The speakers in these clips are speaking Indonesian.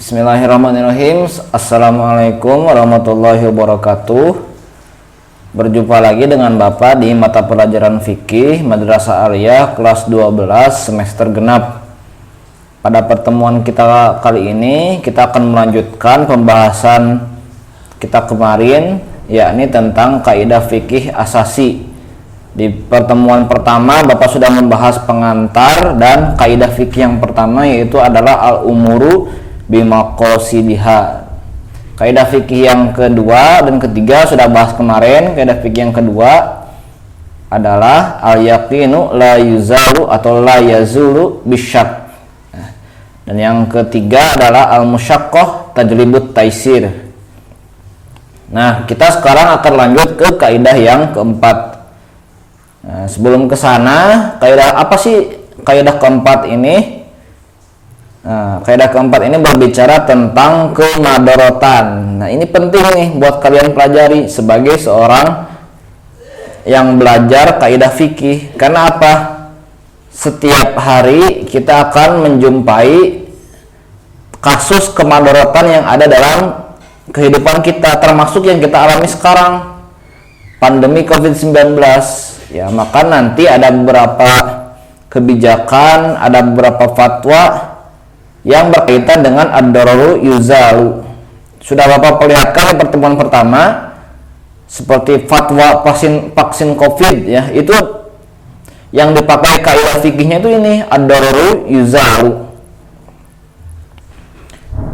Bismillahirrahmanirrahim. Assalamualaikum warahmatullahi wabarakatuh. Berjumpa lagi dengan Bapak di mata pelajaran fikih Madrasah Aliyah kelas 12 semester genap. Pada pertemuan kita kali ini kita akan melanjutkan pembahasan kita kemarin, yakni tentang kaidah fikih asasi. Di pertemuan pertama Bapak sudah membahas pengantar dan kaidah fikih yang pertama, yaitu adalah al-umuru bimaqasidiha. Kaidah fikih yang kedua dan ketiga sudah bahas kemarin. Kaidah fikih yang kedua adalah al-yaqinu la yuzalu atau la yazulu bisyak. Dan yang ketiga adalah al-musyaqqah tajlibut taisir. Nah, kita sekarang akan lanjut ke kaidah yang keempat. Nah, sebelum ke sana, kaidah apa sih kaidah keempat ini? Nah, kaidah keempat ini berbicara tentang kemadharatan. Nah, ini penting nih buat kalian pelajari sebagai seorang yang belajar kaidah fikih. Karena apa? Setiap hari kita akan menjumpai kasus kemadharatan yang ada dalam kehidupan kita, termasuk yang kita alami sekarang, pandemi COVID-19. Ya, maka nanti ada beberapa kebijakan, ada beberapa fatwa yang berkaitan dengan ad-dararu yuzalu. Sudah Bapak perlihatkan di pertemuan pertama, seperti fatwa vaksin COVID, ya, itu yang dipakai kaidah fikihnya itu ini ad-dararu yuzalu.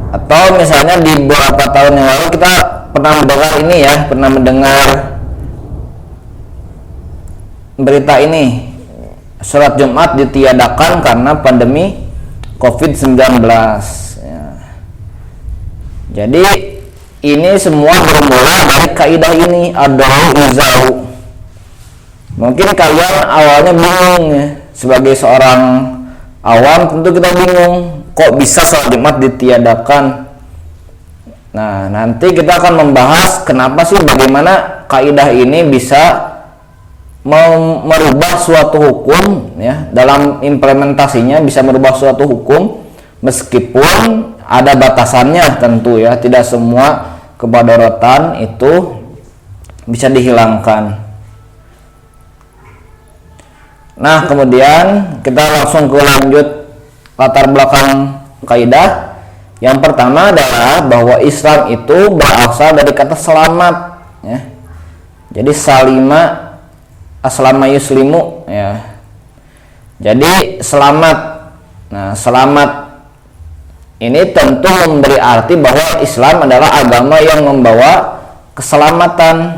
Atau misalnya di beberapa tahun yang lalu kita pernah mendengar ini, ya, pernah mendengar berita ini, sholat Jumat ditiadakan karena pandemi COVID-19. Ya. Jadi ini semua bermula dari kaidah ini, ad-dararu yuzalu. Mungkin kalian awalnya bingung, ya. Sebagai seorang awam tentu kita bingung, kok bisa sholat Jumat ditiadakan. Nah, nanti kita akan membahas kenapa sih, bagaimana kaidah ini bisa merubah suatu hukum, ya, dalam implementasinya bisa merubah suatu hukum, meskipun ada batasannya tentu, ya, tidak semua kemadharatan itu bisa dihilangkan. Nah, kemudian kita langsung ke lanjut latar belakang kaidah. Yang pertama adalah bahwa Islam itu berasal dari kata selamat, ya. Jadi salima aslama yuslimu, ya. Jadi selamat. Nah, selamat ini tentu memberi arti bahwa Islam adalah agama yang membawa keselamatan.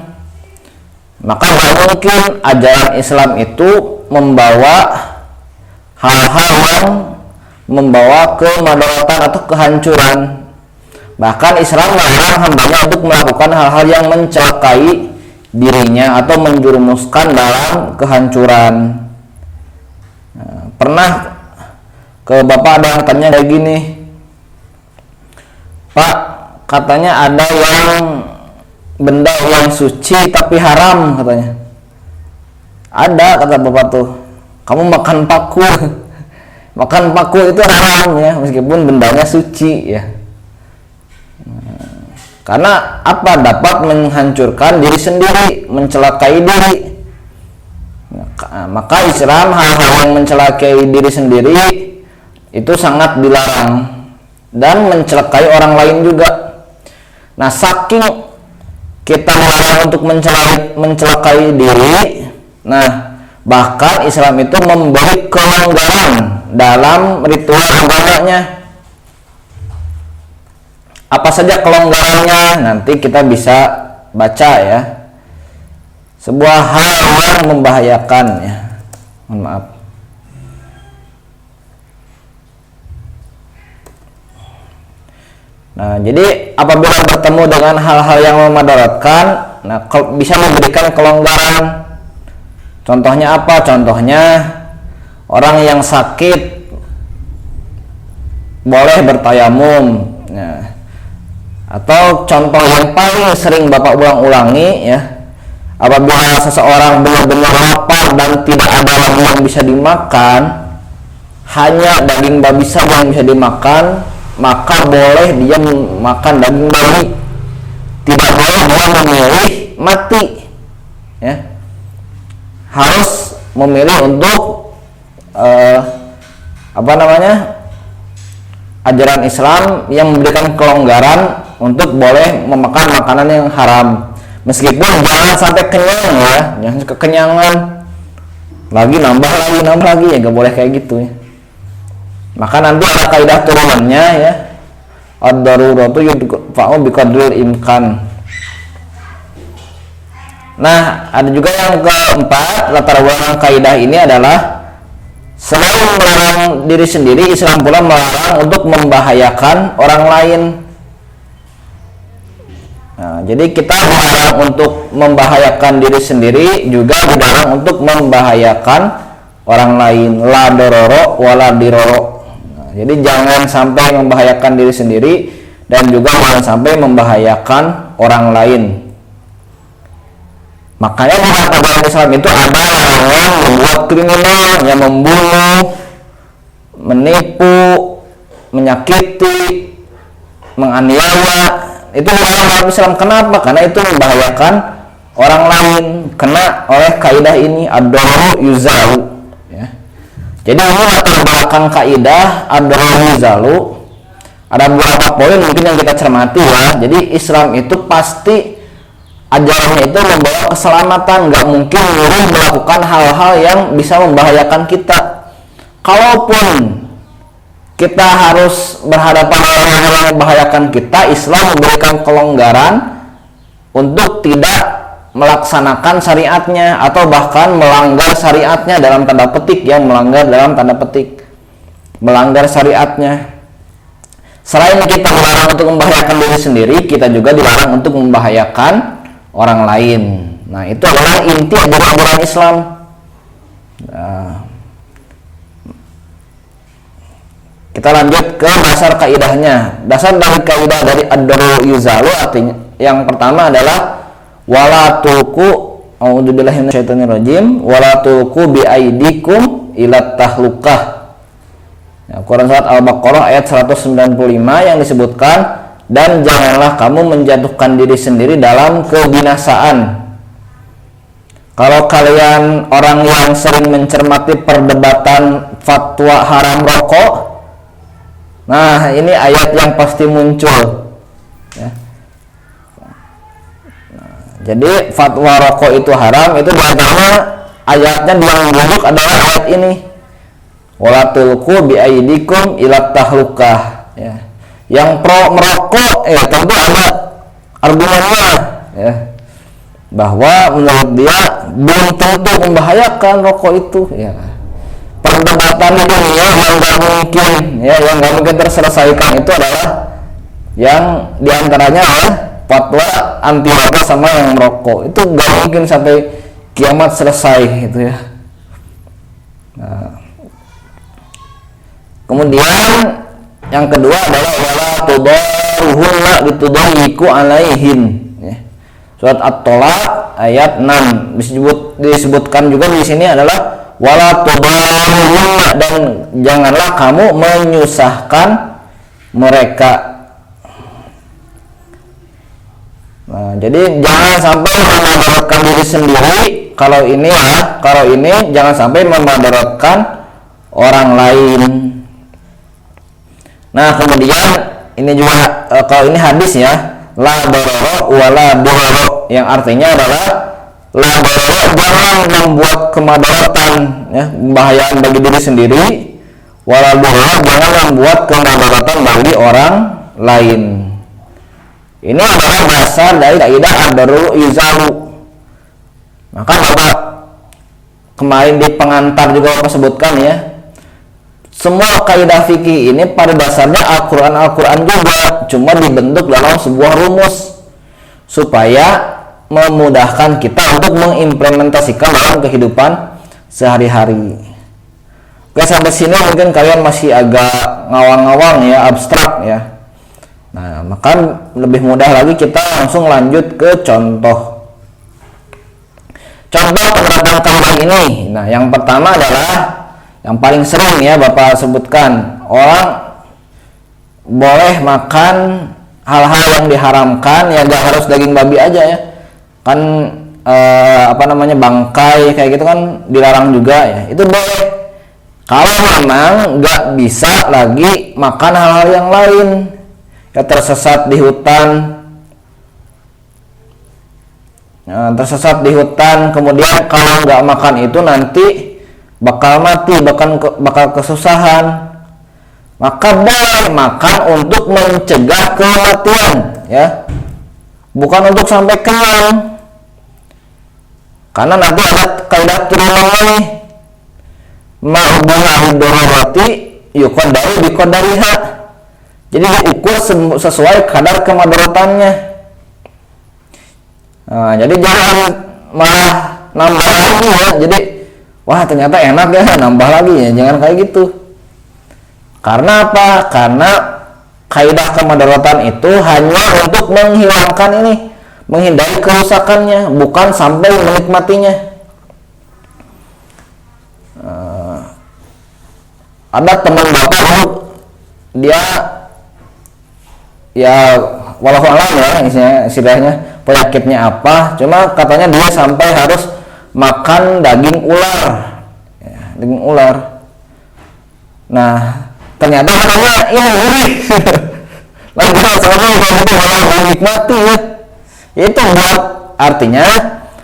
Maka tidak mungkin ajaran Islam itu membawa hal-hal yang membawa kemadharatan atau kehancuran. Bahkan Islam melarang hambanya untuk melakukan hal-hal yang mencelakai dirinya atau menjerumuskan dalam kehancuran. Nah, pernah ke Bapak ada yang tanya kayak gini, Pak, katanya ada yang benda yang suci tapi haram, katanya. Ada, kata Bapak tuh, kamu makan paku. Makan paku itu haram, ya, meskipun bendanya suci, ya. Karena apa? Dapat menghancurkan diri sendiri, mencelakai diri. Maka Islam hal-hal yang mencelakai diri sendiri itu sangat dilarang, dan mencelakai orang lain juga. Nah, saking kita melarang untuk mencelakai diri, nah, bahkan Islam itu memberi kelonggaran dalam ritual agamanya. Apa saja kelonggarannya? Nanti kita bisa baca, ya. Sebuah hal yang membahayakan, ya. Mohon maaf. Nah, jadi apabila bertemu dengan hal-hal yang memudaratkan, nah, bisa memberikan kelonggaran. Contohnya apa? Contohnya orang yang sakit boleh bertayamum. Nah, atau contoh yang paling sering Bapak ulang-ulangi, ya, apabila seseorang benar-benar lapar dan tidak ada lagi yang bisa dimakan, hanya daging babi saja yang bisa dimakan, maka boleh dia makan daging babi. Tidak boleh dia memilih mati, ya. Harus memilih untuk ajaran Islam yang memberikan kelonggaran untuk boleh memakan makanan yang haram, meskipun jangan sampai kenyang, ya, jangan kekenyangan lagi nambah lagi ya, gak boleh kayak gitu, ya. Maka nanti ada kaidah turunannya, ya, ad-daruratu yudfa'u biqadril imkan. Nah, ada juga yang keempat, latar belakang kaidah ini adalah selain melarang diri sendiri, Islam pula melarang untuk membahayakan orang lain. Nah, jadi kita dilarang untuk membahayakan diri sendiri, juga dilarang untuk membahayakan orang lain. La dororo wala diroro. Nah, jadi jangan sampai membahayakan diri sendiri dan juga jangan sampai membahayakan orang lain. Makanya di dalam Islam itu ada yang membuat kriminal, yang membunuh, menipu, menyakiti, menganiaya. Itu dalam Islam. Kenapa? Karena itu membahayakan orang lain, kena oleh kaidah ini, ad-dararu yuzalu, ya. Jadi ini latar belakang kaidah ad-dararu yuzalu. Ada beberapa poin mungkin yang kita cermati, ya. Jadi Islam itu pasti ajarannya itu membawa keselamatan, nggak mungkin melakukan hal-hal yang bisa membahayakan kita. Kalaupun kita harus berhadapan dengan hal yang membahayakan kita, Islam memberikan kelonggaran untuk tidak melaksanakan syariatnya atau bahkan melanggar syariatnya dalam tanda petik, yang melanggar syariatnya. Selain kita dilarang untuk membahayakan diri sendiri, kita juga dilarang untuk membahayakan orang lain. Nah, itu adalah inti ajaran Islam. Nah, kita lanjut ke dasar kaidahnya. Dasar dari kaidah dari ad-dararu yuzalu artinya yang pertama adalah wala tulqu a'udzubillahi minasyaitonirrajim wala tulqu bi aidikum ila tahlukah. Ya, Quran surat Al-Baqarah ayat 195 yang disebutkan, dan janganlah kamu menjatuhkan diri sendiri dalam kebinasaan. Kalau kalian orang yang sering mencermati perdebatan fatwa haram rokok, nah ini ayat yang pasti muncul, ya. Nah, jadi fatwa rokok itu haram, itu diantaranya ayatnya yang dibujuk adalah ayat ini, wala tulqu bi aidikum ila tahlukah, ya. Yang pro merokok, tentu ada argumennya, ya, bahwa menurut dia belum tentu membahayakan rokok itu, ya. Perdebatan dunia yang nggak mungkin terselesaikan itu adalah yang diantaranya ya fatwa anti rokok sama yang merokok, itu nggak mungkin sampai kiamat selesai, gitu, ya. Nah, kemudian yang kedua adalah wala tudaruhunna bitudayiku alaihin, ya. Surat At-Tolak ayat 6 disebutkan juga di sini adalah wala tudaruhunna, dan janganlah kamu menyusahkan mereka. Nah, jadi jangan sampai memadaratkan diri sendiri. Kalau ini jangan sampai memadaratkan orang lain. Nah, kemudian ini juga kalau ini hadis, ya, la darara wala dirara, yang artinya adalah la darara, jangan membuat kemadaratan, ya, membahayakan bagi diri sendiri, wala dirara, jangan membuat kemadaratan bagi orang lain. Ini adalah dasar dari kaidah ad-dararu yuzalu. Maka Bapak kemarin di pengantar juga Bapak sebutkan, ya, semua kaidah fikih ini pada dasarnya Al-Quran juga, cuma dibentuk dalam sebuah rumus supaya memudahkan kita untuk mengimplementasikan dalam kehidupan sehari-hari. Oke, sampai sini mungkin kalian masih agak ngawang-ngawang, ya, abstrak, ya. Nah, maka lebih mudah lagi kita langsung lanjut ke contoh penerapan kaidah ini. Nah, yang pertama adalah yang paling sering, ya, Bapak sebutkan, orang boleh makan hal-hal yang diharamkan, ya gak harus daging babi aja ya kan, bangkai kayak gitu kan dilarang juga ya, itu boleh kalau memang nggak bisa lagi makan hal-hal yang lain, ya tersesat di hutan. Nah, tersesat di hutan, kemudian kalau nggak makan itu nanti bakal mati, bakal kesusahan, maka boleh makan untuk mencegah kematian ya, bukan untuk sampai kenyang. Karena nanti ada kaidah turunan nih, ma'ubaha darurati yuqaddaru biqadariha, jadi diukur sesuai kadar kemadaratannya. Nah, jadi jangan malah nambah lagi ya, jadi wah ternyata enak ya nambah lagi ya, jangan kayak gitu. Karena apa? Karena kaidah kemadaratan itu hanya untuk menghilangkan ini, menghindari kerusakannya, bukan sampai menikmatinya. Ada teman bapak, dia ya walau alam ya istilahnya penyakitnya apa, cuma katanya dia sampai harus makan daging ular ya, daging ular. Nah ternyata katanya ini gurih lagi sama malah menikmati ya. Itu buat artinya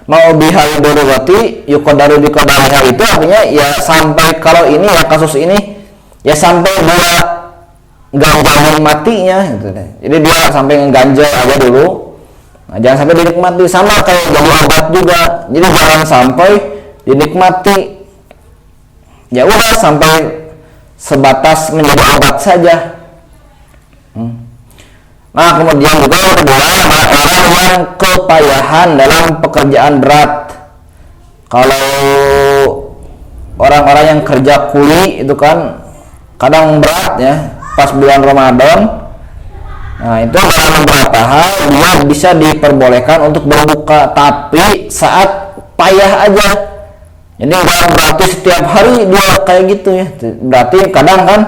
mau bihal darurati yuqaddaru biqadariha, itu artinya ya sampai kalau ini ya kasus ini ya sampai dia ganjalan matinya gitu deh. Jadi dia sampai ngeganjel aja dulu. Nah, jangan sampai dinikmati, sama kayak jadi obat juga. Jadi jangan sampai dinikmati. Ya udah sampai sebatas menjadi obat saja. Nah, kemudian juga yang kedua, orang yang kepayahan dalam pekerjaan berat. Kalau orang-orang yang kerja kuli itu kan kadang berat ya pas bulan Ramadan. Nah, itu dalam beberapa hal dia bisa diperbolehkan untuk berbuka, tapi saat payah aja. Jadi bukan berarti setiap hari dia kayak gitu ya. Berarti kadang kan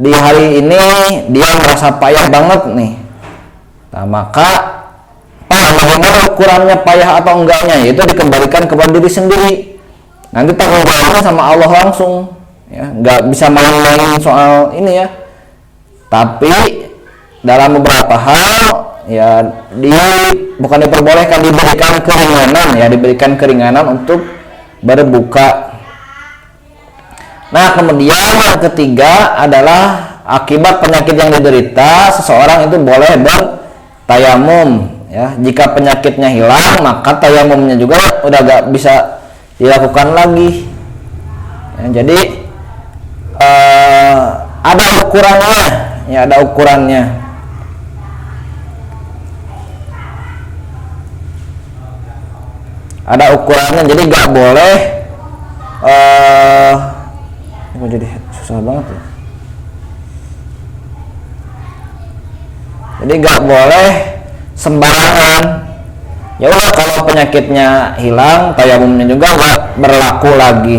di hari ini dia merasa payah banget nih. Nah, maka bagaimana ukurannya payah atau enggaknya, itu dikembalikan kepada diri sendiri. Nanti tanggung jawabnya sama Allah langsung ya, nggak bisa main-main soal ini ya. Tapi dalam beberapa hal ya bukan diperbolehkan, diberikan keringanan ya, diberikan keringanan untuk berbuka. Nah, kemudian yang ketiga adalah akibat penyakit yang diderita, seseorang itu boleh bertayamum ya. Jika penyakitnya hilang, maka tayamumnya juga udah gak bisa dilakukan lagi ya. Jadi ada ukurannya ya, ada ukurannya. Ada ukurannya, jadi gak boleh jadi susah banget ya. Jadi nggak boleh sembarangan. Ya udah, kalau penyakitnya hilang, tayamumnya juga nggak berlaku lagi.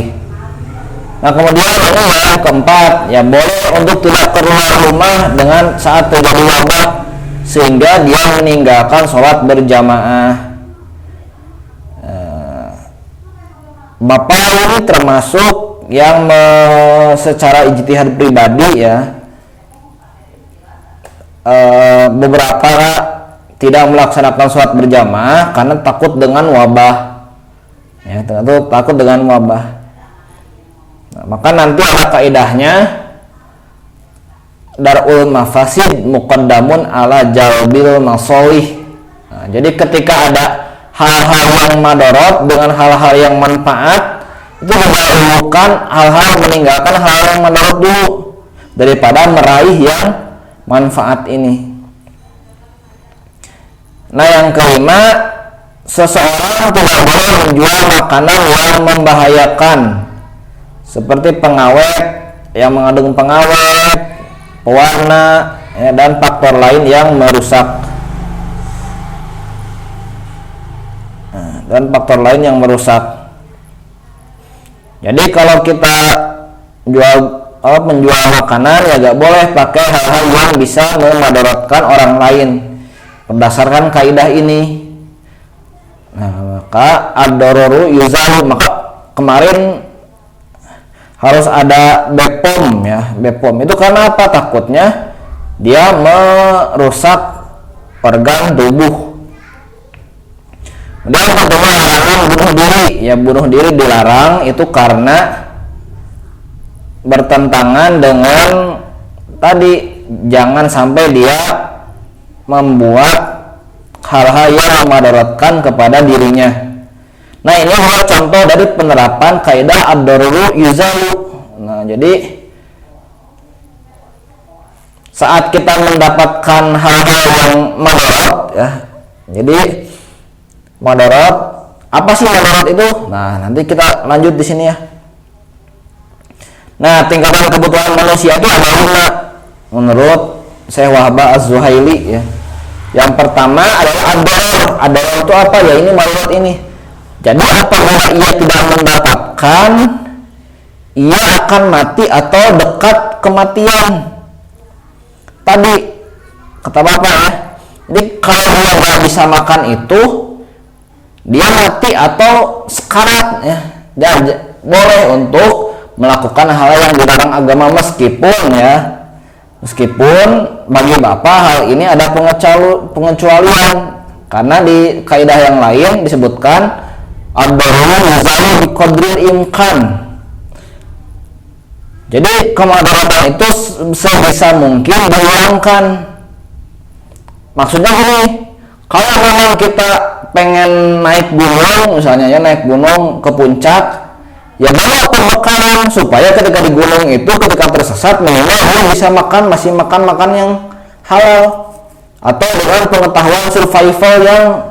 Nah, kemudian ini yang keempat, ya boleh untuk tidak keluar rumah dengan saat terjadi wabah sehingga dia meninggalkan sholat berjamaah. Bapak ini termasuk yang secara ijtihad pribadi ya, beberapa tidak melaksanakan sholat berjamaah karena takut dengan wabah ya, takut dengan wabah. Nah, maka nanti ada kaidahnya, darul mafasid muqaddamun ala jalbil masolih. Nah, jadi ketika ada hal-hal yang madorot dengan hal-hal yang manfaat, itu mendahulukan hal-hal, meninggalkan hal-hal yang madorot dulu daripada meraih yang manfaat ini. Nah, yang kelima, seseorang tidak boleh menjual makanan yang membahayakan seperti pengawet yang mengandung pengawet, pewarna ya, dan faktor lain yang merusak. Jadi kalau kita jual penjual makanan ya gak boleh pakai hal-hal yang bisa memadaratkan orang lain berdasarkan kaidah ini. Nah, maka ad-dararu yuzalu, maka kemarin harus ada BPOM ya. BPOM itu karena apa? Takutnya dia merusak organ tubuh. Dan kedua, larangan bunuh diri. Ya, bunuh diri dilarang itu karena bertentangan dengan tadi, jangan sampai dia membuat hal-hal yang memadaratkan kepada dirinya. Nah, ini adalah contoh dari penerapan kaidah ad-dararu yuzalu. Nah, jadi saat kita mendapatkan hal-hal yang madarat ya. Jadi madarat, apa sih madarat itu? Nah, nanti kita lanjut di sini ya. Nah, tingkatan kebutuhan manusia itu ada 5 menurut Syekh Wahbah Az-Zuhaili ya. Yang pertama adalah ad-darar. Ad-darar itu apa ya? Ini madarat ini. Jadi apabila ia tidak mendapatkan, ia akan mati atau dekat kematian. Tadi kata Bapak ya. Jadi kalau dia nggak bisa makan itu, dia mati atau sekarat ya. Dia boleh untuk melakukan hal yang dilarang agama, meskipun bagi Bapak hal ini ada pengecualian, karena di kaidah yang lain disebutkan ad-dararu yuzalu biqadril imkan. Jadi kemadaratan itu sebisa mungkin dihilangkan. Maksudnya gini, kalau memang kita pengen naik gunung, misalnya ya naik gunung ke puncak, ya bawa pembekalan supaya ketika di gunung itu ketika tersesat minimal bisa masih makan yang halal, atau dengan pengetahuan survival yang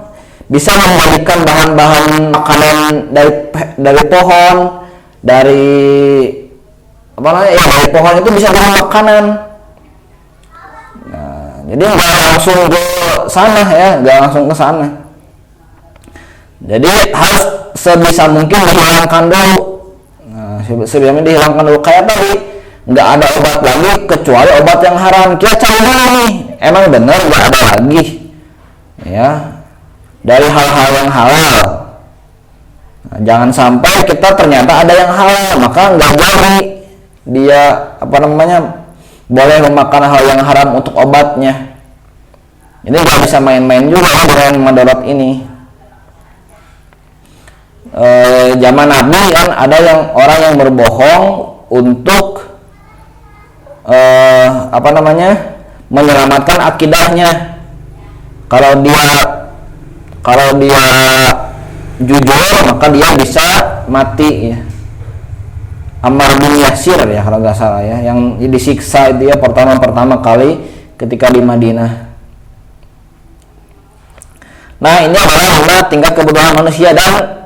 bisa memberikan bahan-bahan makanan dari pohon, dari pohon itu bisa jadi makanan. Nah, jadi nggak langsung ke sana ya, Jadi harus sebisa mungkin dihilangkan dulu. Nah, sebisa mungkin dihilangkan dulu. Kayak tadi, nggak ada obat lagi kecuali obat yang haram. Kita cari dulu nih, emang benar nggak ada lagi ya dari hal-hal yang halal. Nah, jangan sampai kita ternyata ada yang halal, maka nggak jadi dia boleh memakan hal yang haram untuk obatnya. Ini nggak bisa main-main juga dengan madarat ini. Zaman Nabi kan ada orang yang berbohong untuk menyelamatkan akidahnya. Kalau dia jujur maka dia bisa mati ya. Ammar bin Yasir ya kalau nggak salah ya, yang disiksa itu ya pertama kali ketika di Madinah. Nah, ini adalah tingkat kebutuhan manusia, dan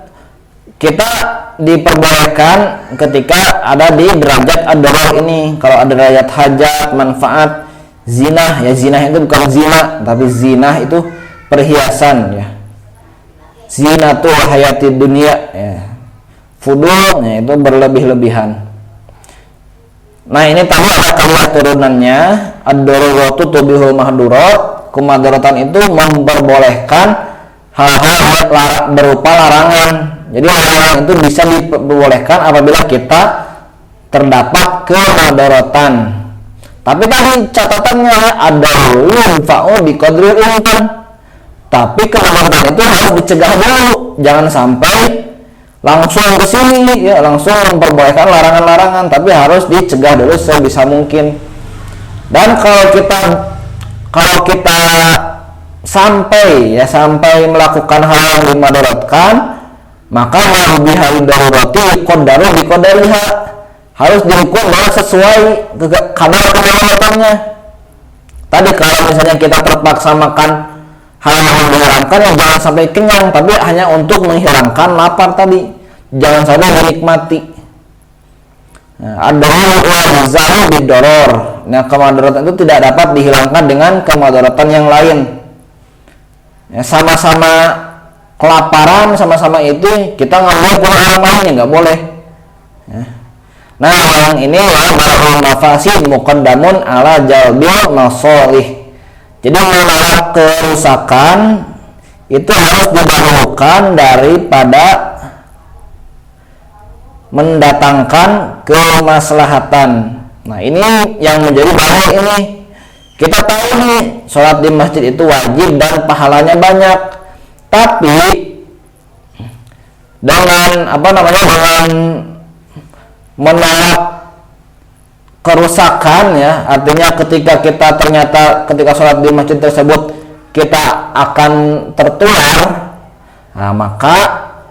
kita diperbolehkan ketika ada di derajat ad-darar ini. Kalau ada derajat hajat, manfaat, zinah ya, zinah itu bukan zina, tapi zinah itu perhiasan ya. Zinatul hayati dunia ya. Fudulnya itu berlebih-lebihan. Nah, ini tadi ada kalimat turunannya, ad-daruratu tubihul mahdurat. Kemadaratan itu memperbolehkan hal-hal berupa larangan. Jadi larangan itu bisa diperbolehkan apabila kita terdapat kemadaratan. Tapi tadi catatannya ada yunfa'u biqadril imkan. Tapi kemadaratan itu harus dicegah dulu. Jangan sampai langsung ke sini ya, langsung memperbolehkan larangan-larangan, tapi harus dicegah dulu sebisa mungkin. Dan kalau kita sampai melakukan hal yang dimadaratkan, maka bihal darurati qadaru biqadariha, harus dihukum sesuai kadar kemadaratannya. Tadi kalau misalnya kita terpaksa makan hal yang menghilangkan, yang jangan sampai kenyang, tapi hanya untuk menghilangkan lapar tadi, jangan sampai menikmati. Ad-daruratu bid-darar. Nah, kemadaratan itu tidak dapat dihilangkan dengan kemadaratan yang lain. Ya, sama-sama kelaparan, sama-sama itu kita nggak boleh orang lainnya, nggak boleh. Ya. Nah, yang ini ya mar'ul mafasid muqaddamun ala jalbil masolih. Jadi menolak kerusakan itu harus didahulukan daripada mendatangkan kemaslahatan. Nah, ini yang menjadi bahaya ini. Kita tahu nih, sholat di masjid itu wajib dan pahalanya banyak. Tapi dengan dengan menolak kerusakan ya, artinya ketika kita ternyata ketika sholat di masjid tersebut kita akan tertular, nah maka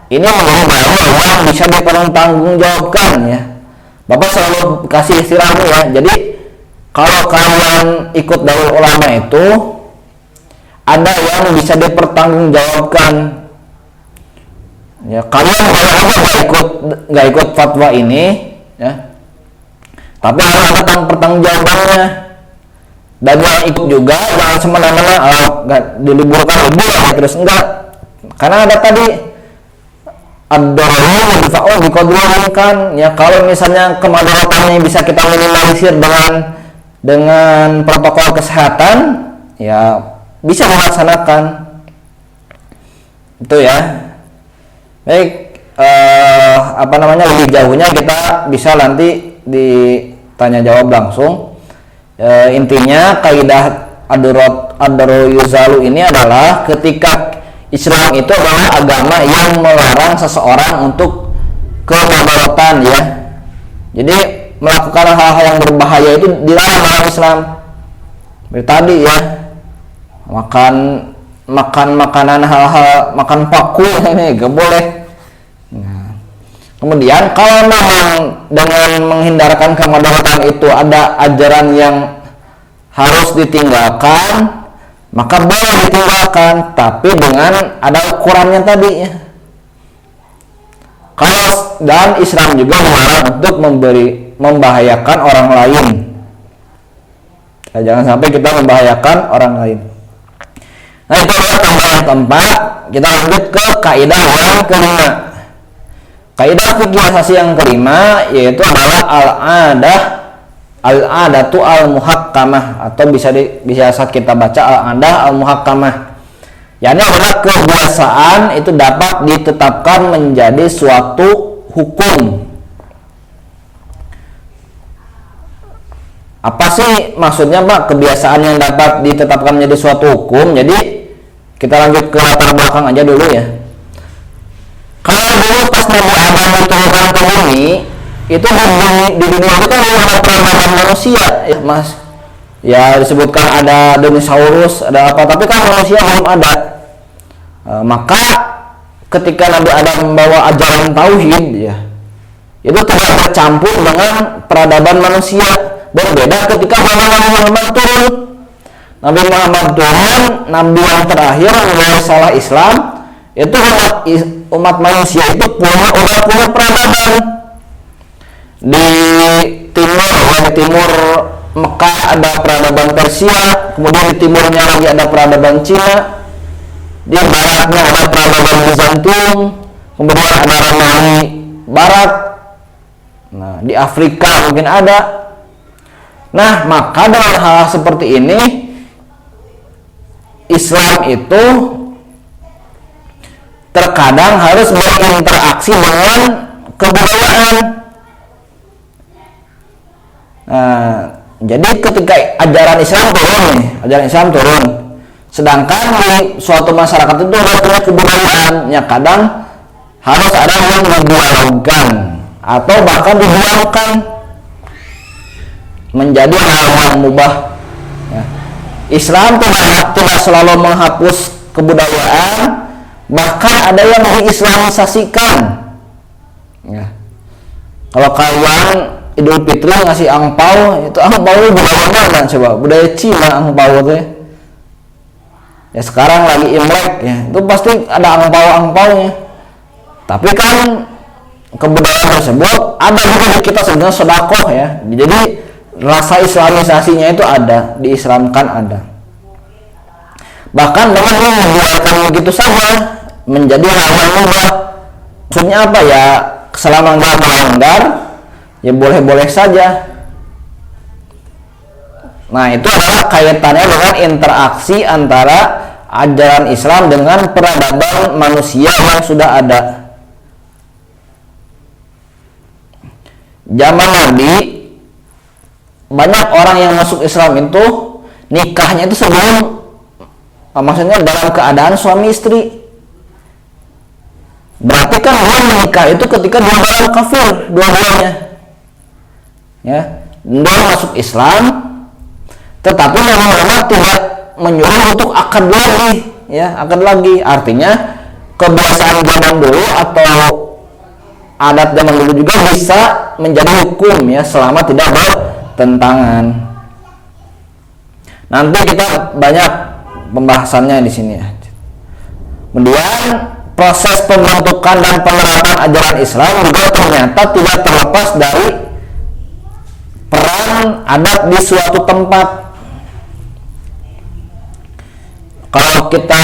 ini menjadi bahaya yang bisa dipertanggungjawabkan ya. Bapak selalu kasih istilah ya, jadi kalau kalian ikut dalil ulama itu ada yang bisa dipertanggungjawabkan ya. Kalian nggak ikut fatwa ini ya, tapi harus ada pertanggungjawabannya. Dan yang ikut juga jangan semena-mena diliburkan libur terus enggak, karena ada tadi ad-dararu yanfa'u biqadri kan ya. Kalau misalnya kemadaratannya bisa kita minimalisir dengan protokol kesehatan ya, bisa dilaksanakan itu ya. Baik, lebih jauhnya kita bisa nanti ditanya jawab langsung. Intinya kaidah ad-dararu yuzalu ini adalah ketika Islam itu adalah agama yang melarang seseorang untuk kemadaratan ya. Jadi melakukan hal-hal yang berbahaya itu dilarang dalam Islam. Seperti tadi ya, makan makanan hal-hal, makan paku ini gak boleh. Nah, kemudian kalau memang dengan menghindarkan kemadaratan itu ada ajaran yang harus ditinggalkan, maka boleh ditinggalkan, tapi dengan ada ukurannya tadi ya. Kalau dan Islam juga melarang untuk membahayakan orang lain. Nah, jangan sampai kita membahayakan orang lain. Nah, itu adalah tambahan keempat. Kita lanjut ke kaidah yang kelima. Kaidah fikih asasi yang kelima yaitu adalah al-adatu al-muhakkamah, atau bisa kita baca al-adah al-muhakkamah. Yakni adalah kebiasaan itu dapat ditetapkan menjadi suatu hukum. Apa sih maksudnya Pak kebiasaan yang dapat ditetapkan menjadi suatu hukum? Jadi kita lanjut ke latar belakang aja dulu ya. Kalau dulu pas Nabi Adam diturunkan ke bumi, itu di dunia itu kan ada peradaban manusia ya Mas. Ya disebutkan ada dinosaurus, ada apa, tapi kan manusia belum ada. Maka ketika Nabi Adam membawa ajaran tauhid ya, itu tidak bercampur dengan peradaban manusia. Berbeda ketika Nabi Muhammad turun. Nabi Muhammad turun, Nabi yang terakhir membawa salah Islam, itu umat manusia itu udah punya peradaban. Di timur Mekah ada peradaban Persia, kemudian di timurnya lagi ada peradaban Cina, di baratnya ada peradaban Bizantium, kemudian ada Romawi Barat. Nah, di Afrika mungkin ada. Nah, maka dengan hal seperti ini Islam itu terkadang harus berinteraksi dengan kebudayaan. Nah, jadi ketika ajaran Islam turun, sedangkan di suatu masyarakat itu ada punya kebudayaan, ya kadang harus ada yang didialogkan atau bahkan didiamkan menjadi hal yang mubah. Ya. Islam tidak selalu menghapus kebudayaan, bahkan ada yang diislamisasikan. Ya. Kalau kalian Idul Fitri ngasih angpau, itu angpau budaya mana coba? Budaya Cina angpau tuh. Ya sekarang lagi Imlek ya, itu pasti ada angpau-angpaunya. Tapi kan kebudayaan tersebut ada juga di kita sebenarnya sedekah ya. Jadi rasa islamisasinya itu ada, diislamkan ada. Bahkan dengan membiarkan begitu saja menjadi hal yang mubah. Maksudnya apa ya? Selama nggak melanggar, ya boleh-boleh saja. Nah, itu adalah kaitannya dengan interaksi antara ajaran Islam dengan peradaban manusia yang sudah ada. Zaman Nabi, banyak orang yang masuk Islam itu nikahnya itu sebelum, maksudnya dalam keadaan suami istri. Berarti kan dia menikah itu ketika dia dalam kafir dua-duanya. Ya, dia masuk Islam, tetapi lama-lama tidak menyuruh untuk akad lagi, ya, akad lagi. Artinya kebiasaan zaman dulu atau adat zaman dulu juga bisa menjadi hukum, ya, selama tidak bertentangan. Nanti kita banyak pembahasannya di sini, ya. Kemudian proses pembentukan dan penerapan ajaran Islam juga ternyata tidak terlepas dari peran adat di suatu tempat. Kalau kita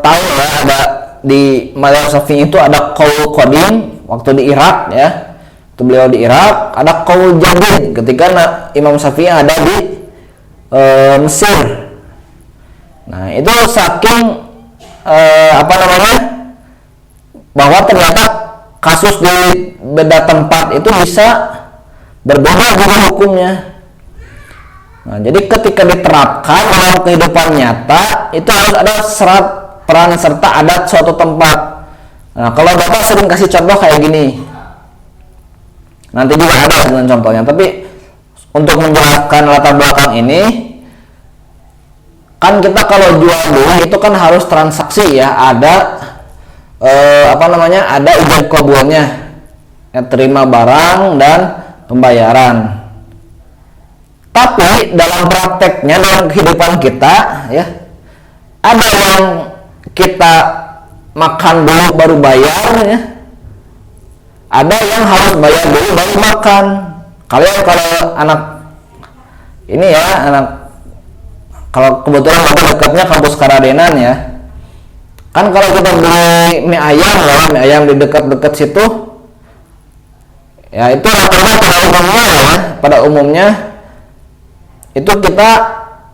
tahu, ya, ada di mazhab Syafi'i itu ada qaul qadim waktu di Irak, ya, itu beliau di Irak. Ada qaul jadid ketika Imam Syafi'i ada di Mesir. Nah, itu saking bahwa ternyata kasus di beda tempat itu bisa berbeda juga hukumnya. Nah, jadi ketika diterapkan dalam kehidupan nyata itu harus ada peran serta adat suatu tempat. Nah, kalau Bapak sering kasih contoh kayak gini, nanti juga ada dengan contohnya, tapi untuk menjelaskan latar belakang ini, kan kita kalau jual beli itu kan harus transaksi, ya, ada ada ijab qabulnya, ya, terima barang dan pembayaran. Tapi dalam prakteknya, dalam kehidupan kita, ya, ada yang kita makan dulu baru bayar, ya. Ada yang harus bayar dulu baru makan. Kalian kalau anak ini, ya, kalau kebetulan Bapak dekatnya kampus Karadenan, ya. Kan kalau kita beli mie ayam, ya, mie ayam di dekat-dekat situ, ya, itu pada umumnya itu kita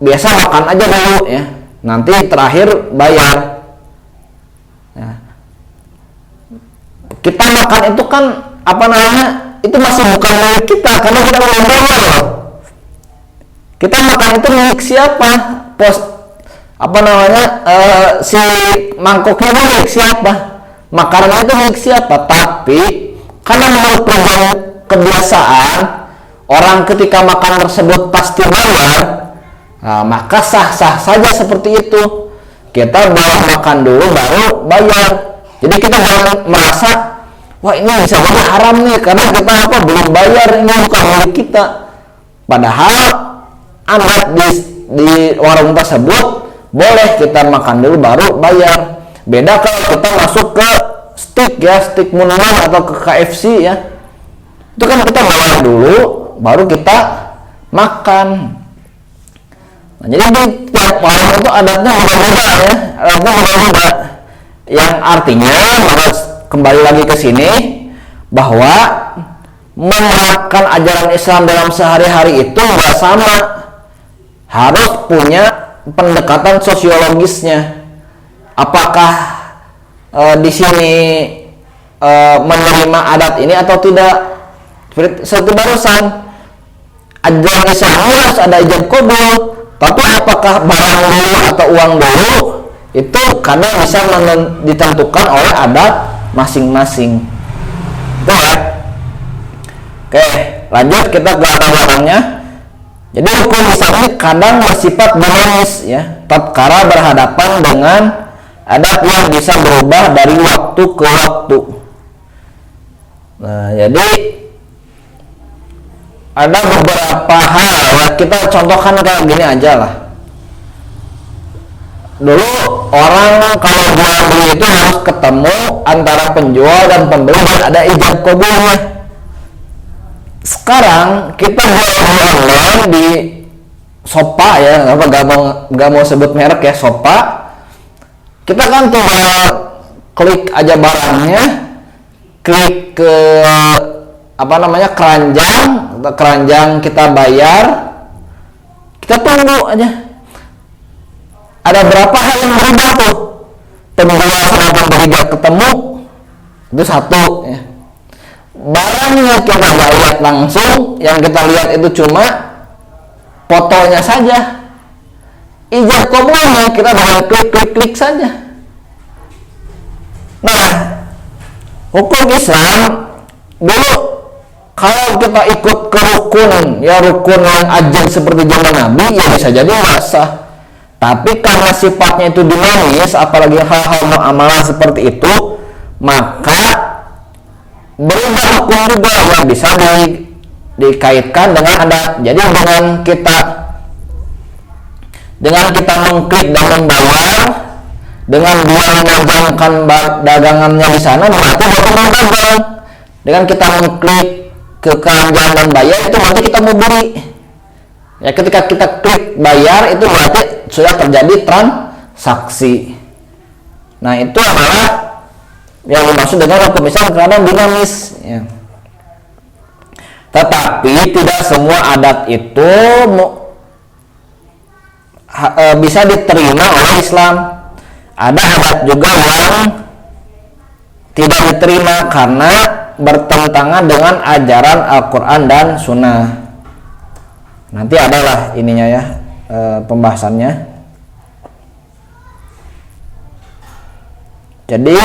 biasa makan aja dulu, ya, nanti terakhir bayar. Ya. Kita makan itu kan itu masih bukan milik kita karena kita belum bayar. Kita makan itu milik siapa? Si mangkoknya itu milik siapa? Makanan itu milik siapa? Tapi karena menurut kebiasaan orang ketika makan tersebut pasti bayar, nah, maka sah-sah saja seperti itu. Kita boleh makan dulu baru bayar. Jadi kita jangan merasa, wah, ini bisa jadi haram nih karena kita belum bayar, ini bukan milik kita. Padahal adat di warung tersebut boleh kita makan dulu baru bayar. Beda kalau kita masuk ke steak Munman atau ke KFC, ya, itu kan kita bayar dulu baru kita makan. Nah, jadi di tiap orang itu adatnya beda-beda, ya, adatnya beda-beda. Yang artinya, kembali lagi ke sini, bahwa menerapkan ajaran Islam dalam sehari-hari itu nggak sama, harus punya pendekatan sosiologisnya. Apakah di sini menerima adat ini atau tidak? Seperti barusan, ajaran Islam harus ada ijab qabul, tapi apakah barang dulu atau uang dulu itu kadang bisa ditentukan oleh adat masing-masing. Itu, ya. Oke, lanjut kita ke latar-belakangnya. Jadi hukum Islam ini kadang bersifat dinamis, ya, tatkala berhadapan dengan adat yang bisa berubah dari waktu ke waktu. Nah, jadi ada beberapa hal, ya, kita contohkan kayak gini aja lah. Dulu orang kalau jual beli itu harus ketemu antara penjual dan pembeli dan ada ijab qabulnya. Sekarang kita jual online di Shopee, ya, gak mau sebut merek, ya, Shopee. Kita kan tinggal klik aja barangnya, klik ke keranjang kita bayar, kita tunggu aja. Ada berapa hal yang berubah tuh? Penjual sama pembeli gak ketemu, itu satu ya. Barangnya kita gak lihat langsung, yang kita lihat itu cuma fotonya saja. Ijab kabulnya kita dengan klik saja. Nah, hukum Islam dulu kalau kita ikut ke rukun yang ajib seperti zaman Nabi, ya bisa jadi nggak sah. Tapi karena sifatnya itu dinamis, apalagi hal-hal muamalah seperti itu, maka berubah hukum juga yang bisa dikaitkan dengan adat. Jadi dengan kita mengklik dan membayar, dengan dia menajamkan dagangannya di sana, berarti dia dagang. Dengan kita mengklik ke keranjang dan bayar, itu berarti kita mau beli. Ya, ketika kita klik bayar, itu berarti sudah terjadi transaksi. Nah, itu adalah yang dimaksud dengan hukum Islam karena dinamis ya. Tetapi tidak semua adat itu bisa diterima oleh Islam. Ada adat juga yang tidak diterima karena bertentangan dengan ajaran Al-Quran dan Sunnah. Nanti adalah ininya ya, pembahasannya. Jadi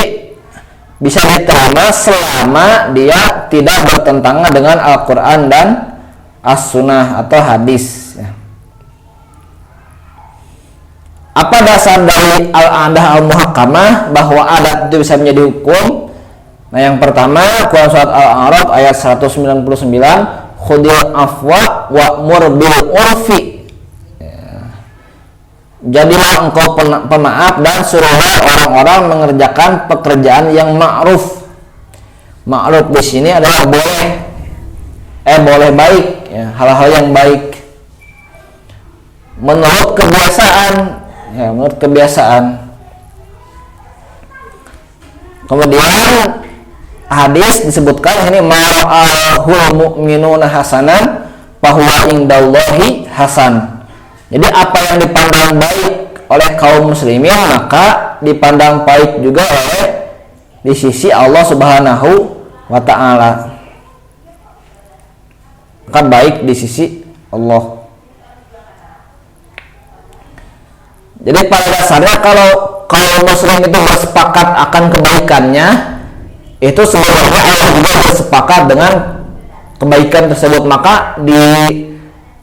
bisa diterima selama dia tidak bertentangan dengan Al-Quran dan As-Sunnah atau hadis ya. Apa dasar dari al-adah al-muhakkamah bahwa adat itu bisa menjadi hukum? Nah, yang pertama, Quran surat Al-A'raf ayat 199, khudil afwa wa'mur bil urfi. Ya. Jadilah engkau pemaaf dan suruhlah orang-orang mengerjakan pekerjaan yang ma'ruf. Ma'ruf di sini adalah boleh baik, ya, hal-hal yang baik. Menurut kebiasaan. Ya, menurut kebiasaan. Kemudian hadis disebutkan ini ma'ahul mu'minuna hasanan fahuwa indallahi hasan. Jadi apa yang dipandang baik oleh kaum muslimin maka dipandang baik juga oleh di sisi Allah Subhanahu wa taala. Maka baik di sisi Allah. Jadi pada dasarnya kalau muslim itu bersepakat akan kebaikannya, itu sebenarnya Allah juga bersepakat dengan kebaikan tersebut. Maka di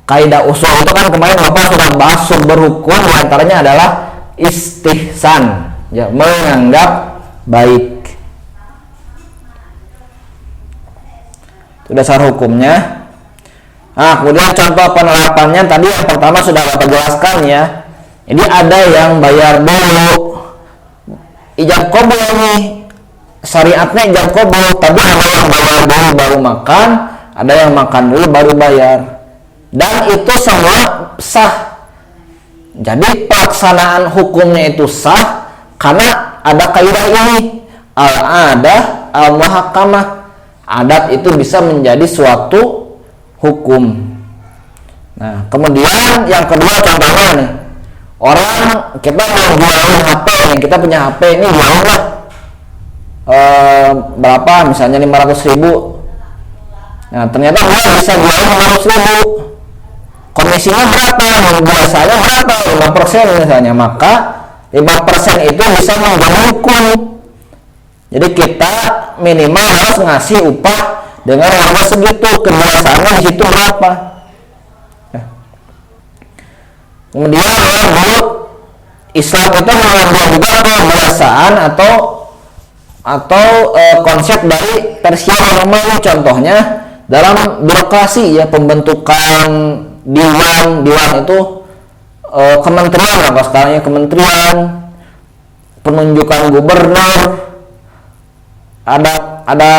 kaidah usul itu kan kemarin Bapak sudah bahas sumber hukum, diantaranya adalah istihsan, ya, menganggap baik. Itu dasar hukumnya. Nah, kemudian contoh penerapannya tadi yang pertama sudah Bapak jelaskan ya. Jadi ada yang bayar dulu ijab qabul nih, syariatnya ijab qabul, tapi ada yang bayar dulu baru makan, ada yang makan dulu baru bayar, dan itu semua sah. Jadi pelaksanaan hukumnya itu sah karena ada kaidah ini, al-adah al-muhakkamah. Adat itu bisa menjadi suatu hukum. Nah, kemudian yang kedua contohnya nih, orang kita mau jualin HP nih, kita punya HP ini jualin berapa, misalnya 500.000. Nah, ternyata dia bisa jualin 500.000. Komisinya berapa? Biasanya berapa? 5% misalnya. Maka 5% itu bisa menjadi hukum. Jadi kita minimal harus ngasih upah dengan harga segitu. Kebiasaannya di situ berapa? Kemudian dulu Islam itu mengambil juga kebiasaan atau konsep dari Persia Romawi. Contohnya dalam birokrasi ya, pembentukan diwan itu kementerian, apa sekarangnya kementerian, penunjukan gubernur, ada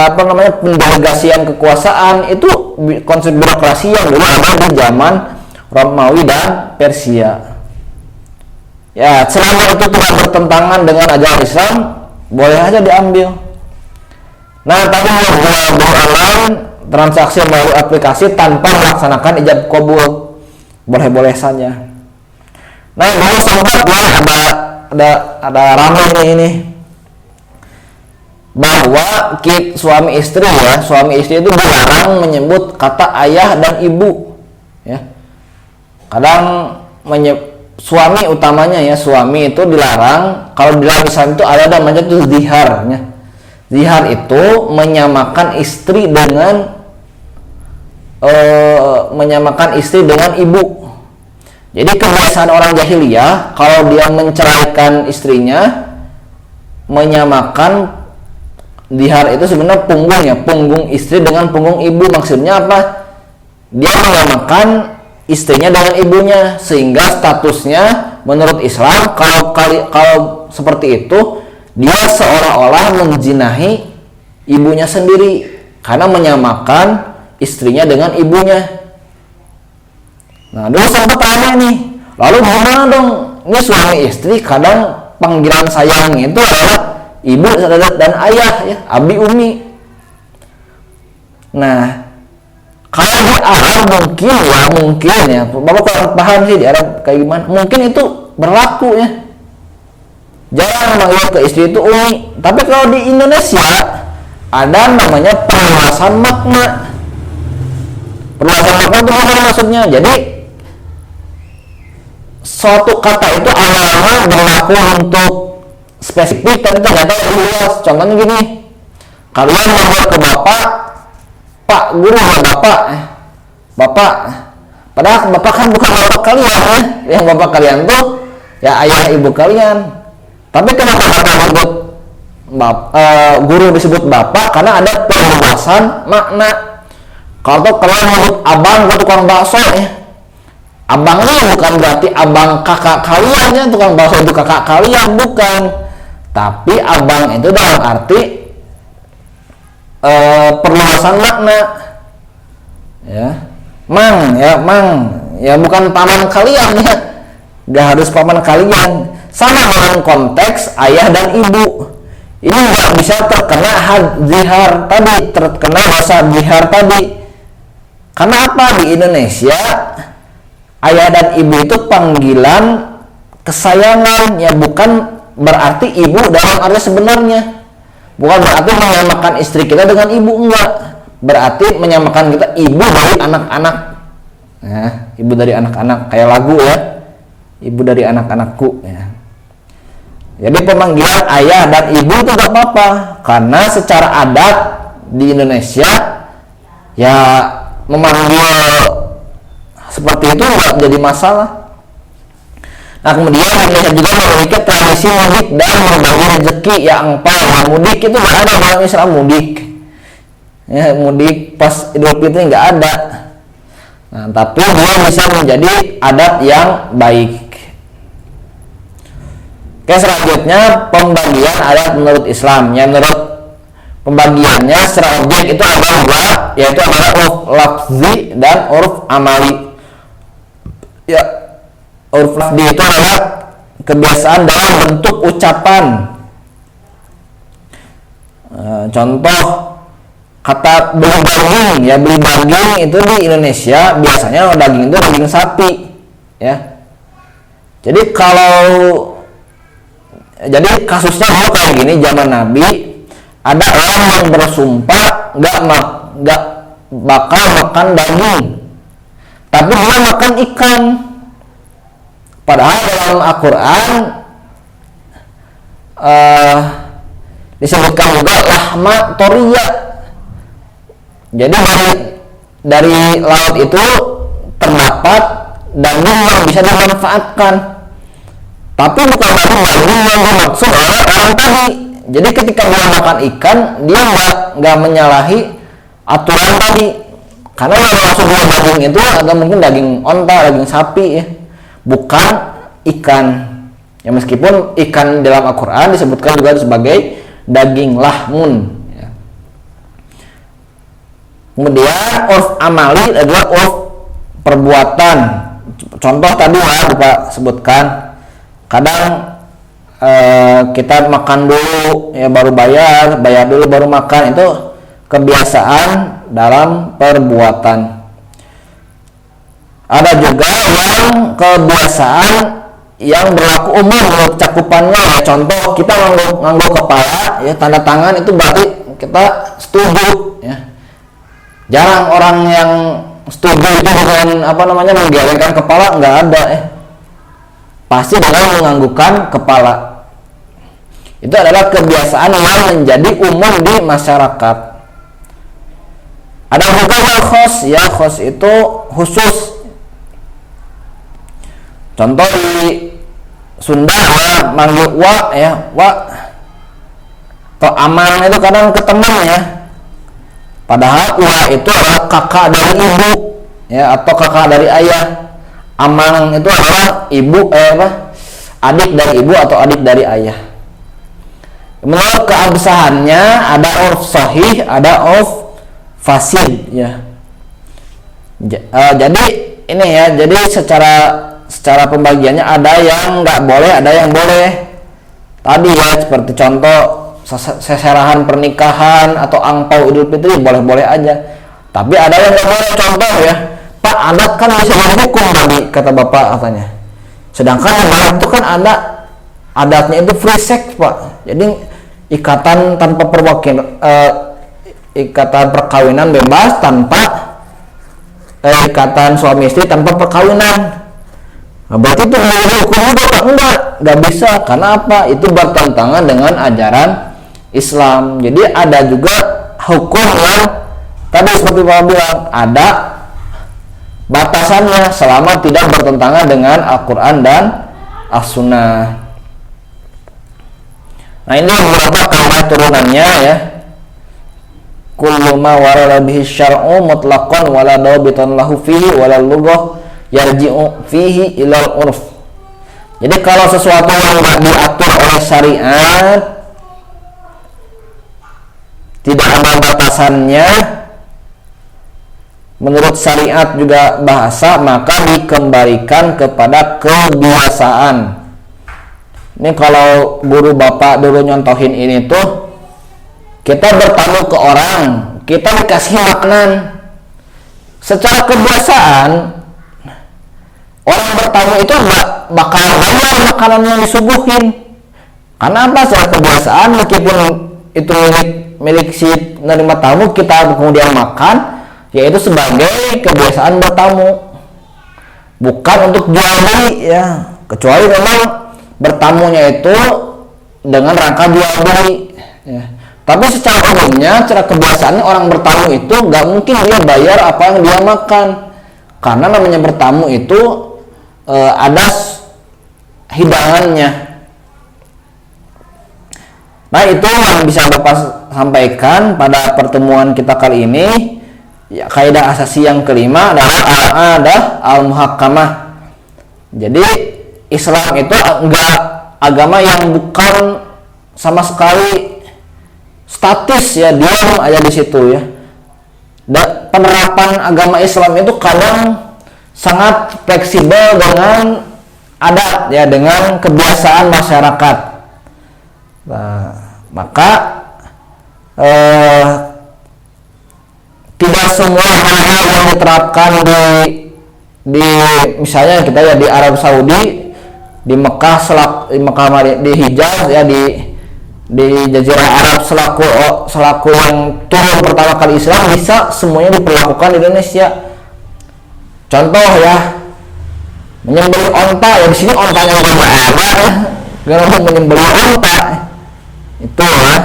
apa namanya pendelegasian kekuasaan, itu konsep birokrasi yang dulu ada di zaman Romawi dan Persia. Ya, selama itu tidak bertentangan dengan ajaran Islam, boleh aja diambil. Nah, tapi mau jual beli online, transaksi melalui aplikasi tanpa melaksanakan ijab kabul, boleh-boleh saja. Nah, dulu sempat ya ada ramai ini bahwa suami istri itu dilarang menyebut kata ayah dan ibu, ya. Kadang suami utamanya ya, suami itu dilarang. Kalau di dalam Islam itu ada namanya itu ziharnya. Zihar itu menyamakan istri dengan ibu. Jadi kebiasaan orang jahiliyah kalau dia menceraikan istrinya, menyamakan zihar itu sebenarnya punggung istri dengan punggung ibu. Maksudnya apa? Dia menyamakan istrinya dengan ibunya, sehingga statusnya menurut Islam kalau seperti itu dia seolah-olah menjinahi ibunya sendiri karena menyamakan istrinya dengan ibunya. Nah, dulu sempat tanya nih, lalu gimana dong? Ini suami istri kadang panggilan sayangnya itu adalah ibu dan ayah, ya, abi umi. Nah, kalau di Arab mungkin ya, Bapak kurang paham sih di Arab kayak gimana. Mungkin itu berlaku ya. Jangan manggil ke istri itu umi. Tapi kalau di Indonesia ada namanya perluasan makna. Perluasan makna itu apa maksudnya? Jadi suatu kata itu awalnya berlaku untuk spesifik tapi ternyata luas. Contohnya gini, kalian manggil ke bapak Pak Guru ya bapak, padahal bapak kan bukan bapak kalian ya. Yang bapak kalian tuh ya ayah ibu kalian. Tapi kenapa bapak disebut guru disebut bapak? Karena ada perluasan makna. Kalau kalian menyebut abang ke tukang bakso ya, abangnya bukan berarti abang kakak kalian ya, tukang bakso itu kakak kalian, bukan. Tapi abang itu dalam arti perluasan makna, ya. Mang ya bukan paman kalian ya, gak harus paman kalian. Sama dengan konteks ayah dan ibu, ini nggak bisa terkena zihar tadi, terkena dosa zihar tadi. Karena apa? Di Indonesia ayah dan ibu itu panggilan kesayangan, ya, bukan berarti ibu dalam arti sebenarnya. Bukan berarti menyamakan istri kita dengan ibu, enggak. Berarti menyamakan kita ibu dari anak-anak. Nah, ibu dari anak-anak, kayak lagu ya. Ibu dari anak-anakku ya. Jadi pemanggilan ayah dan ibu itu gak apa-apa, karena secara adat di Indonesia ya memanggil seperti itu nggak jadi masalah. Nah, kemudian Indonesia juga memiliki tradisi mudik dan berbagi rezeki ya, angpau. Nah, mudik itu nggak ada dalam Islam, mudik ya, mudik pas Idul Fitri nggak ada. Nah, tapi dia bisa menjadi adat yang baik. Oke, selanjutnya pembagian adat menurut Islam. Ya, menurut pembagiannya secara objek itu ada dua, yaitu adalah uruf lafzi dan uruf amali. Ya, uruf lafzi itu adalah kebiasaan dalam bentuk ucapan. Contoh kata beli daging, ya, beli daging itu di Indonesia biasanya daging itu daging sapi, ya. Jadi kasusnya dulu kayak gini, zaman Nabi ada orang yang bersumpah nggak bakal makan daging, tapi dia makan ikan. Padahal dalam Al-Quran disebutkan juga lahma toria. Jadi dari laut itu terdapat daging yang bisa dimanfaatkan. Tapi bukan daging yang dimaksud oleh orang tadi. Jadi ketika dia makan ikan, dia nggak menyalahi aturan tadi. Karena yang maksud daging itu agak mungkin daging onta, daging sapi ya, bukan ikan. Ya, meskipun ikan dalam Al-Quran disebutkan juga sebagai daging lahmun. Ya. Kemudian urf amali adalah urf perbuatan. Contoh tadi ya Bapak sebutkan. Kadang kita makan dulu ya baru bayar dulu baru makan, itu kebiasaan dalam perbuatan. Ada juga yang kebiasaan yang berlaku umum menurut cakupannya ya, contoh kita ngangguk kepala ya, tanda tangan itu berarti kita setuju ya. Jarang orang yang setuju itu dengan menggelengkan kepala, nggak ada pasti dengan menganggukkan kepala. Itu adalah kebiasaan yang menjadi umum di masyarakat. Ada juga yang khos ya, khos itu khusus. Contoh di Sunda ya, manggil wa ya, wa atau amang itu kadang ke teman ya. Padahal wa itu adalah kakak dari ibu ya, atau kakak dari ayah. Amang itu adalah ibu adik dari ibu atau adik dari ayah. Menurut keabsahannya ada urf sahih, ada urf fasid ya. Jadi ini ya, jadi secara pembagiannya ada yang nggak boleh, ada yang boleh. Tadi ya seperti contoh seserahan pernikahan atau angpau Idul Fitri boleh-boleh aja. Tapi ada yang nggak boleh, contoh ya, Pak, adat kan bisa dihukum tadi kata Bapak katanya. Sedangkan adat itu kan adatnya itu free sex Pak. Jadi ikatan tanpa ikatan perkawinan bebas tanpa ikatan suami istri tanpa perkawinan. Nah, berarti itu hukum juga enggak bisa, karena apa? Itu bertentangan dengan ajaran Islam. Jadi ada juga hukum yang tadi seperti Bapak bilang ada batasannya selama tidak bertentangan dengan Al-Quran dan As-Sunnah. Nah, ini beberapa kaidah turunannya ya. Kullu ma warada bihi syar'u mutlaqan wala dabitan lahu fihi wala lughah yarji'u fihi ilal urf. Jadi kalau sesuatu yang tidak diatur oleh syariat, tidak ada batasannya menurut syariat juga bahasa, maka dikembalikan kepada kebiasaan. Ini kalau guru Bapak dulu nyontohin ini tuh, kita bertamu ke orang, kita dikasih makanan. Secara kebiasaan orang bertamu itu nggak bakal bayar makanan yang disuguhin. Karena apa? Secara kebiasaan meskipun itu milik si penerima tamu, kita kemudian makan, yaitu sebagai kebiasaan bertamu, bukan untuk jual beli ya. Kecuali memang bertamunya itu dengan rangka jual beli ya. Tapi secara umumnya, secara kebiasaannya orang bertamu itu nggak mungkin dia bayar apa yang dia makan, karena namanya bertamu itu ada hidangannya. Nah, itu yang bisa Bapak sampaikan pada pertemuan kita kali ini. Ya, kaidah asasi yang kelima adalah al-adah al-muhakkamah. Jadi Islam itu enggak agama yang bukan sama sekali statis ya, diam aja di situ ya. Dan penerapan agama Islam itu kadang sangat fleksibel dengan adat ya, dengan kebiasaan masyarakat. Nah, maka tidak semua hal yang diterapkan di misalnya kita ya di Arab Saudi, di Mekah, di Hijaz ya, di Jazirah Arab selaku yang turun pertama kali Islam, bisa semuanya diperlakukan di Indonesia. Contoh ya, menyembelih onta ya, di sini ontanya nggak ada ya, nggak menyembelih onta itu ya,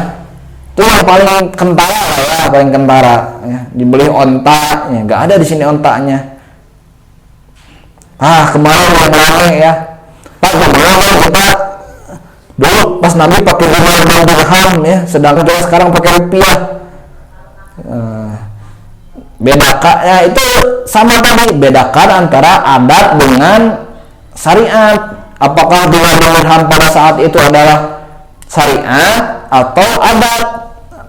itu yang paling kentara lah ya, paling kentara ya, dibeli onta ya, nggak ada di sini ontanya. Kemarin yang rame ya, Pak, gimana kita dulu pas Nabi pakai dirham ya, sedangkan kita sekarang pakai rupiah. Bedakan ya, itu sama tadi, bedakan antara adat dengan syariat. Apakah dirham pada saat itu adalah syariat atau adat?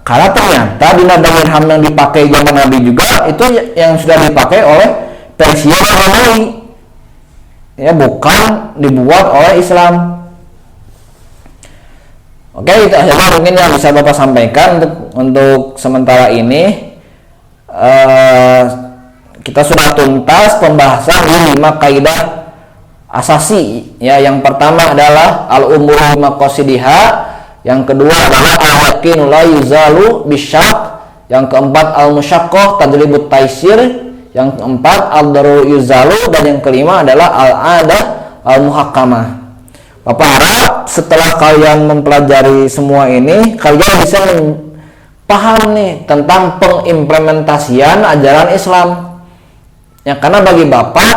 Karena ternyata dirham yang dipakai zaman Nabi juga itu yang sudah dipakai oleh Persia dan Romawi ya, bukan dibuat oleh Islam. Oke, itu saja mungkin yang bisa Bapak sampaikan untuk sementara ini. Kita sudah tuntas pembahasan di 5 kaidah asasi ya. Yang pertama adalah al-umuru maqasidiha, yang kedua adalah al-yaqinu la yuzalu bisyak, yang keempat al-musyaqqah tadribut taisir, yang keempat al-daru yuzalu, dan yang kelima adalah al-adah al-muhakkamah. Bapak harap setelah kalian mempelajari semua ini, kalian bisa paham nih tentang pengimplementasian ajaran Islam. Ya, karena bagi Bapak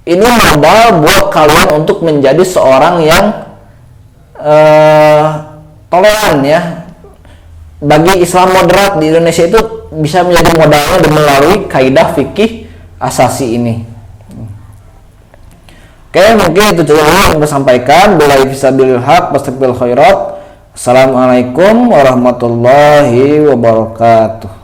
ini modal buat kalian untuk menjadi seorang yang toleran ya. Bagi Islam moderat di Indonesia itu bisa menjadi modalnya melalui kaidah fikih asasi ini. Oke, mungkin itu saja yang saya sampaikan. Billahi fisabilil haq wastaqbil khairat. Assalamualaikum warahmatullahi wabarakatuh.